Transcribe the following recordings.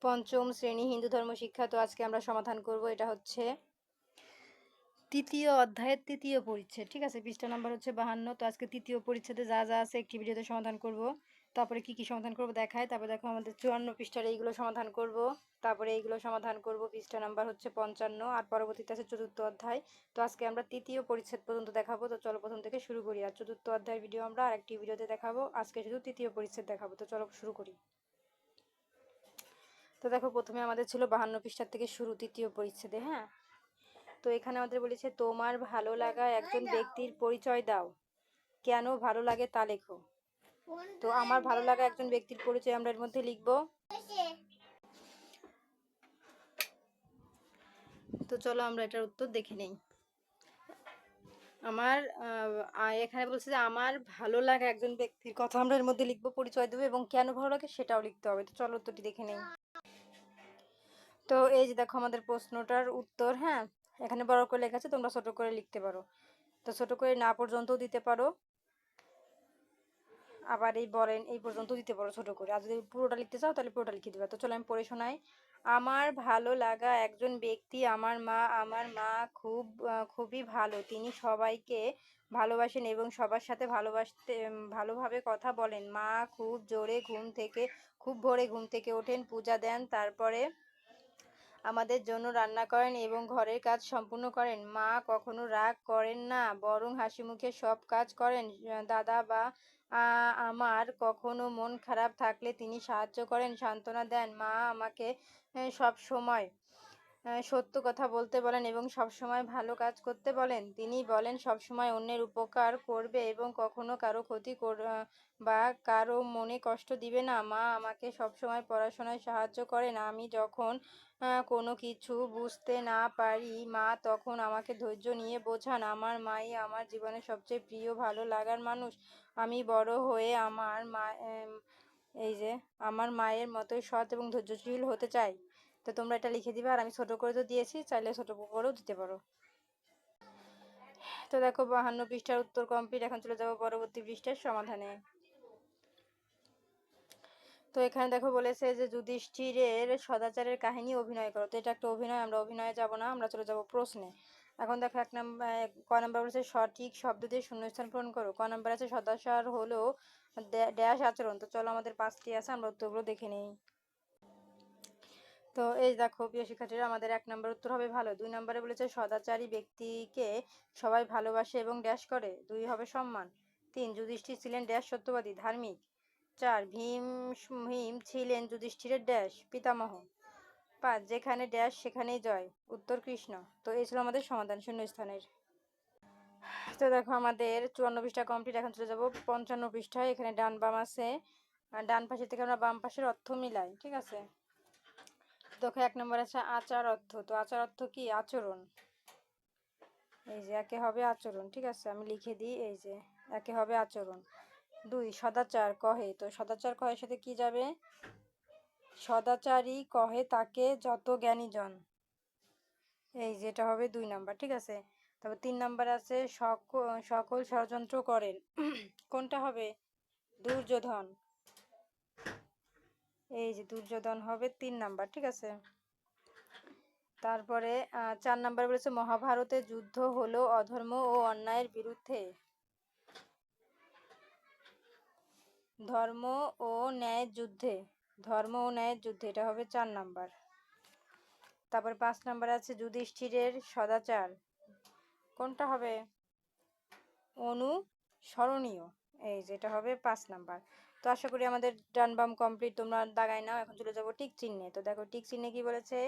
পঞ্চম শ্রেণী হিন্দু ধর্ম শিক্ষা। তো আজকে আমরা সমাধান করব, এটা হচ্ছে তৃতীয় অধ্যায়ের তৃতীয় পরিচ্ছেদ। ঠিক আছে, পৃষ্ঠা নাম্বার হচ্ছে 52। তো আজকে তৃতীয় পরিচ্ছেদে যা যা আছে একটি ভিডিওতে সমাধান করব। তারপরে কি কি সমাধান করব দেখায়। তারপরে দেখো আমাদের 54 পৃষ্ঠার এইগুলো সমাধান করব। তারপরে এইগুলো সমাধান করব। পৃষ্ঠা নাম্বার হচ্ছে 55 আর পরবর্তীতে আছে চতুর্থ অধ্যায়। তো আজকে আমরা তৃতীয় পরিচ্ছেদ পর্যন্ত দেখাবো। তো চলো প্রথম থেকে শুরু করি। আর চতুর্থ অধ্যায়ের ভিডিও আমরা আরেকটি ভিডিওতে দেখাবো। আজকে শুধু তৃতীয় পরিচ্ছেদ দেখাবো। তো চলো শুরু করি। তো দেখো প্রথমে আমাদের ছিল 52 পৃষ্ঠার থেকে শুরু তৃতীয় পরিচ্ছেদে। হ্যাঁ, তো এখানে আমাদের বলেছে তোমার ভালো লাগা একজন ব্যক্তির পরিচয় দাও, কেন ভালো লাগে তা লেখো। তো আমার ভালো লাগা একজন ব্যক্তির পরিচয় আমরা এর মধ্যে লিখব। তো চলো আমরা এটার উত্তর দেখে নেই। আমার এখানে বলছে যে আমার ভালো লাগা একজন ব্যক্তির কথা আমরা এর মধ্যে লিখবো, পরিচয় দেবো এবং কেন ভালো লাগে সেটাও লিখতে হবে। তো চলো উত্তরটি দেখে নেই। তো এই যে দেখো আমাদের প্রশ্নটার উত্তর। হ্যাঁ, এখানে বড় করে লেখা আছে, তোমরা ছোট করে লিখতে পারো। তো ছোট করে না পর্যন্তও দিতে পারো, আবার এই বলেন এই পর্যন্ত দিতে পারো ছোট করে। আর যদি পুরোটা লিখতে চাও তাহলে পুরোটা লিখে দিবা। তো চলো আমি পড়ে শোনাই। আমার ভালো লাগা একজন ব্যক্তি আমার মা খুবই ভালো। তিনি সবাইকে ভালোবাসেন এবং সবার সাথে ভালোভাবে কথা বলেন। মা খুব ভোরে ঘুম থেকে ওঠেন, পূজা দেন, তারপরে আমাদের জন্য রান্না করেন এবং ঘরের কাজ সম্পূর্ণ করেন। মা কখনো রাগ করেন না, বরং হাসিমুখে সব কাজ করেন। দাদা বা আমার কখনো মন খারাপ থাকলে তিনি সাহায্য করেন, সান্ত্বনা দেন। মা আমাকে সব সময় সত্য কথা বলতে বলেন এবং সবসময় ভালো কাজ করতে বলেন। তিনি বলেন সবসময় অন্যের উপকার করবে এবং কখনো কারো বা কারো মনে কষ্ট দিবে না। মা আমাকে সবসময় পড়াশোনায় সাহায্য করেন। আমি যখন কোনো কিছু বুঝতে না পারি মা তখন আমাকে ধৈর্য নিয়ে বোঝান। আমার মাই আমার জীবনের সবচেয়ে প্রিয় ভালো লাগার মানুষ। আমি বড় হয়ে আমার মায়ের মতোই সৎ এবং ধৈর্যশীল হতে চাই। তো তোমরা এটা লিখে দিবে। আর আমি ছোট করে তো দিয়েছি, চাইলে ছোট করেও দিতে পারো। তো দেখো 52 পৃষ্ঠার উত্তর কমপ্লিট। এখন চলে যাবো পরবর্তী পৃষ্ঠার সমাধানে। তো এখানে দেখো বলেছে যে যুধিষ্ঠিরের সদাচারের কাহিনী অভিনয় করো। তো এটা একটা অভিনয়, আমরা অভিনয়ে যাব না, আমরা চলে যাব প্রশ্নে। এখন দেখো ক নাম্বার বলেছে সঠিক শব্দ দিয়ে শূন্যস্থান পূরণ করো। ক নাম্বার আছে সদাচার হলো ড্যাশ আচরণ। তো চলো আমাদের 5টি আছে, আমরা উত্তরগুলো দেখে নেই। তো এই দেখো প্রিয় শিক্ষার্থীরা, আমাদের 1 নম্বর উত্তর হবে ভালো। 2 নম্বরে বলেছে সদাচারী ব্যক্তিকে সবাই ভালোবাসে এবং ড্যাশ করে। 2 হবে সম্মান। 3 যুধিষ্ঠির ছিলেন ড্যাশ সত্যবাদী ধার্মিক। 4 ভীম ছিলেন যুধিষ্ঠিরের ড্যাশ পিতামহ। 5 যেখানে ড্যাশ সেখানেই জয়, উত্তর কৃষ্ণ। তো এই ছিল আমাদের সমাধান শূন্যস্থানের। তো দেখো আমাদের 54 পৃষ্ঠা কমপ্লিট। এখন চলে যাবো 55 পৃষ্ঠায়। এখানে ডান বাম আছে, ডান পাশে থেকে আমরা বাম পাশের অর্থ মিলাই। ঠিক আছে, দেখো 1 নম্বর আছে আচার অর্থ। তো আচার অর্থ কি? আচরণ। এই যে একে হবে আচরণ। ঠিক আছে, আমি লিখে দিই। এই যে একে হবে আচরণ। 2 সদাচার কহে। তো সদাচার কহের সাথে কি যাবে? সদাচারী কহে তাকে যত জ্ঞানীজন। এই যেটা হবে 2 নাম্বার। ঠিক আছে, তারপর 3 নাম্বার আছে সকল ষড়যন্ত্র করেন। কোনটা হবে? দুর্যোধন। এই যে দুর্যোধন হবে 3 নাম্বার। ঠিক আছে, তারপরে 4 নাম্বার বলেছে মহাভারতে যুদ্ধ হলো অধর্ম ও অন্যায়ের বিরুদ্ধে। ধর্ম ও ন্যায়ের যুদ্ধে। ধর্ম ও ন্যায়ের যুদ্ধে, এটা হবে 4 নাম্বার। তারপর 5 নাম্বার আছে যুধিষ্ঠিরের সদাচার। কোনটা হবে? অনুসরণীয়। এই যেটা হবে 5 নাম্বার। তো আশা করি আমাদের ডান বাম কমপ্লিট। তোমরা দাগাই নাও। এখন চলে যাবো টিক চিহ্নে। তো দেখো টিক চিহ্নে কি বলেছে?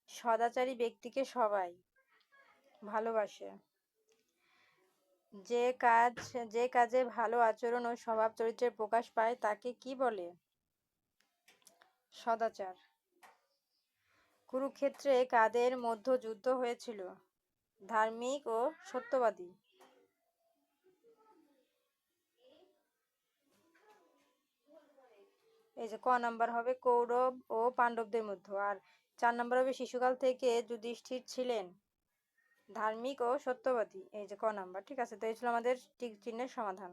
সদাচারী ব্যক্তিকে সবাই ভালোবাসে। যে কাজে ভালো আচরণ ও স্বভাব চরিত্রের প্রকাশ পায় তাকে কি বলে? সদাচার। কুরুক্ষেত্রে কাদের মধ্যে যুদ্ধ হয়েছিল? ধার্মিক ও সত্যবাদী। এই যে ক নাম্বার হবে কৌরব ও পাণ্ডবদের মধ্যে। আর 4 নাম্বার হবে শিশুকাল থেকে যুধিষ্ঠির ছিলেন ধার্মিক ও সত্যবাদী। এই যে ক নাম্বার। ঠিক আছে, তো এই ছিল আমাদের টিক চিহ্নের সমাধান।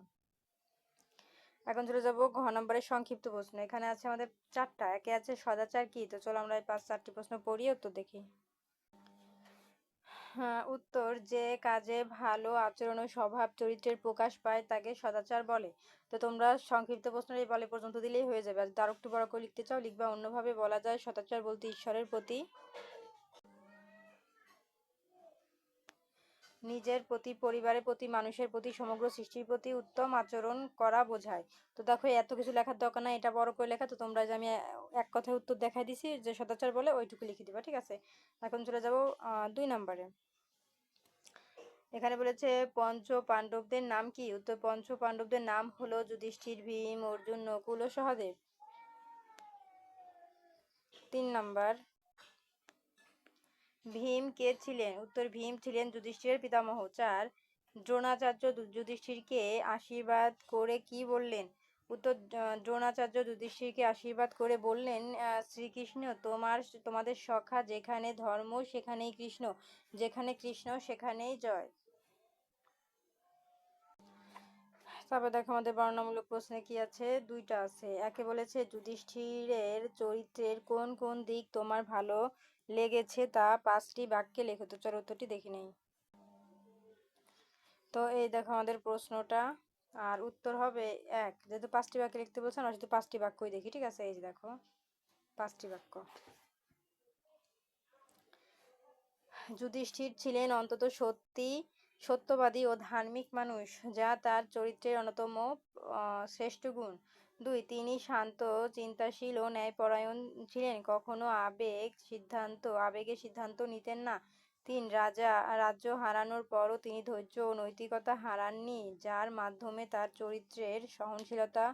এখন চলে যাব ঘ নম্বরের সংক্ষিপ্ত প্রশ্ন। এখানে আছে আমাদের 4টা। একে আছে সদাচার কি? তো চলো আমরা এই 4টি প্রশ্ন পড়ি উত্তর দেখি। হ্যাঁ, উত্তর, যে কাজে ভালো আচরণ ও স্বভাব চরিত্রের প্রকাশ পায় তাকে সদাচার বলে। তো তোমরা সংক্ষিপ্ত প্রশ্নের এই বলে পর্যন্ত দিলেই হয়ে যাবে। আর তার একটু বড় করে লিখতে চাও লিখবা অন্যভাবে। বলা যায় সদাচার বলতে ঈশ্বরের প্রতি, নিজের প্রতি, পরিবারের প্রতি, মানুষের প্রতি, সমগ্র সৃষ্টির প্রতি উত্তম আচরণ করা বোঝায়। তো দেখো এত কিছু লেখার দরকার নাই, এটা বড় করে লেখা। তো তোমরা যে আমি এক কথায় উত্তর দেখাই দিছি যে সদাচার বলে, ওইটুকু লিখে দিবা, ঠিক আছে? এখন চলে যাব 2 নম্বরে। এখানে বলেছে পঞ্চ পাণ্ডবদের নাম কি? উত্তর, পঞ্চ পাণ্ডবদের নাম হলো যুধিষ্ঠির, ভীম, অর্জুন, নকুল ও সহদেব। 3 নাম্বার, ভীম কে ছিলেন? উত্তর, ভীম ছিলেন যুধিষ্ঠিরের পিতামহ। 4, দ্রোণাচার্য যুধিষ্ঠিরকে আশীর্বাদ করে কি বললেন? উত্তর, দ্রোণাচার্য যুধিষ্ঠিরকে আশীর্বাদ করে বললেন, শ্রীকৃষ্ণ তোমাদের সখা, যেখানে ধর্ম সেখানেই কৃষ্ণ, যেখানে কৃষ্ণ সেখানেই জয়। তারপর দেখো আমাদের বর্ণনামূলক প্রশ্নে কি আছে, 2টা আছে। একে বলেছে যুধিষ্ঠিরের চরিত্রের কোন কোন দিক তোমার ভালো লেগেছে তা 5টি বাক্যে লেখো। তো চলো উত্তরটি দেখে নেই। তো এই দেখো আমাদের প্রশ্নটা, আর উত্তর হবে 1। যেহেতু 5টি বাক্যে লিখতে বলছে আমরা শুধু 5টি বাক্যই দেখি, ঠিক আছে? এই যে দেখো 5টি বাক্য। যুধিষ্ঠির ছিলেন অন্তত সত্যবাদী ও ধার্মিক মানুষ, যা তার চরিত্রের অন্যতম শ্রেষ্ঠ গুণ। 2, তিনি শান্ত, চিন্তাশীল ও ন্যায়পরায়ণ ছিলেন, কখনো আবেগে সিদ্ধান্ত নিতেন না। 3, রাজ্য হারানোর পরও তিনি ধৈর্য ও নৈতিকতা হারাননি, যার মাধ্যমে তার চরিত্রের সহনশীলতা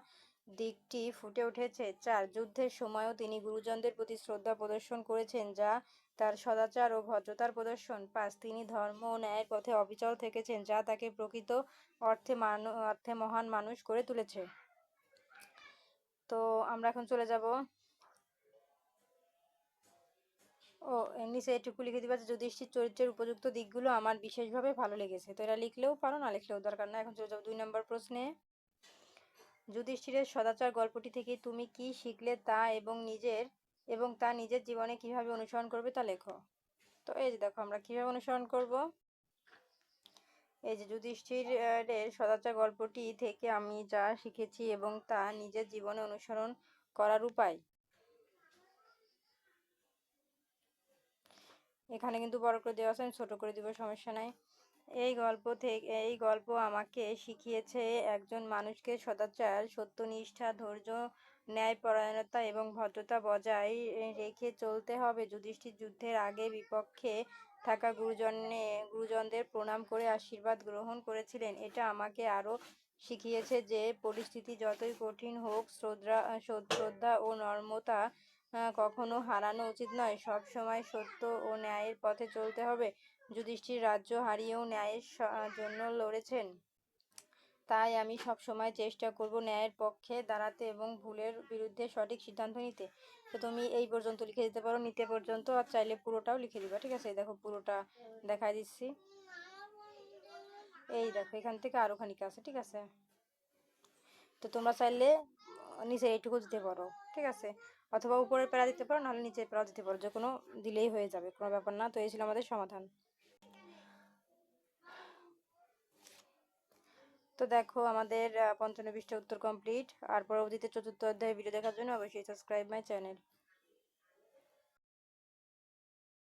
দিকটি ফুটে উঠেছে। 4, যুদ্ধের সময়ও তিনি গুরুজনদের প্রতি শ্রদ্ধা প্রদর্শন করেছেন, যা তার সদাচার ও ভদ্রতার প্রদর্শন। 5, তিনি ধর্ম ও ন্যায়ের পথে অবিচল থেকেছেন, যা তাকে প্রকৃত অর্থে মহান মানুষ করে তুলেছে। তো আমরা এখন চলে যাব, নিচে এটুকু লিখে দিবা যে যুধিষ্ঠির চরিত্রের উপযুক্ত দিকগুলো আমার বিশেষভাবে ভালো লেগেছে। তো এটা লিখলেও পারো, না লিখলেও দরকার না। এখন চলে যাবো 2 নম্বর প্রশ্নে। যুধিষ্ঠিরের সদাচার গল্পটি থেকে তুমি কি শিখলে তা নিজের জীবনে কিভাবে অনুসরণ করবে তা লেখো। তো এই যে দেখো আমরা কিভাবে অনুসরণ করব। এই যে যুধিষ্ঠিরের সদাচার গল্পটি থেকে আমি যা শিখেছি এবং তা নিজের জীবনে অনুসরণ করার উপায়। এখানে কিন্তু বড় করে দেওয়া আছে, আমি ছোট করে দিব, সমস্যা নাই। এই গল্প আমাকে শিখিয়েছে একজন মানুষকে সদাচার, সত্যনিষ্ঠা, ধৈর্য, ন্যায়পরায়ণতা এবং ভদ্রতা বজায় রেখে চলতে হবে। যুধিষ্ঠির যুদ্ধের আগে বিপক্ষে থাকা গুরুজনদের প্রণাম করে আশীর্বাদ গ্রহণ করেছিলেন। এটা আমাকে আরও শিখিয়েছে যে পরিস্থিতি যতই কঠিন হোক, শ্রদ্ধা ও নম্রতা কখনো হারানো উচিত নয়। সব সময় সত্য ও ন্যায়ের পথে চলতে হবে। যুধিষ্ঠির রাজ্য হারিয়েও ন্যায়ের জন্য লড়েছেন, তাই আমি সব সময় চেষ্টা করব ন্যায়ের পক্ষে দাঁড়াতে এবং ভুলের বিরুদ্ধে সঠিক সিদ্ধান্ত নিতে। তো তুমি এই পর্যন্ত লিখে দিতে পারো, নিতে পর্যন্ত, আর চাইলে পুরোটাও লিখে দিবা, ঠিক আছে? দেখো পুরোটা দেখাই দিচ্ছি। এই দেখো এখান থেকে আরো খানিক আছে, ঠিক আছে? তো তোমরা চাইলে নিচে এইটুকু দিতে পারো, ঠিক আছে? অথবা উপরের প্যারা দিতে পারো, নাহলে নিচের প্যারা দিতে পারো, যে কোনো দিলেই হয়ে যাবে, কোনো ব্যাপার না। তো এই ছিল আমাদের সমাধান। তো দেখো আমাদের 55 পৃষ্ঠা উত্তর কমপ্লিট। আর পরবর্তীতে 4র্থ অধ্যায়ের ভিডিও দেখার জন্য অবশ্যই সাবস্ক্রাইব মাই চ্যানেল।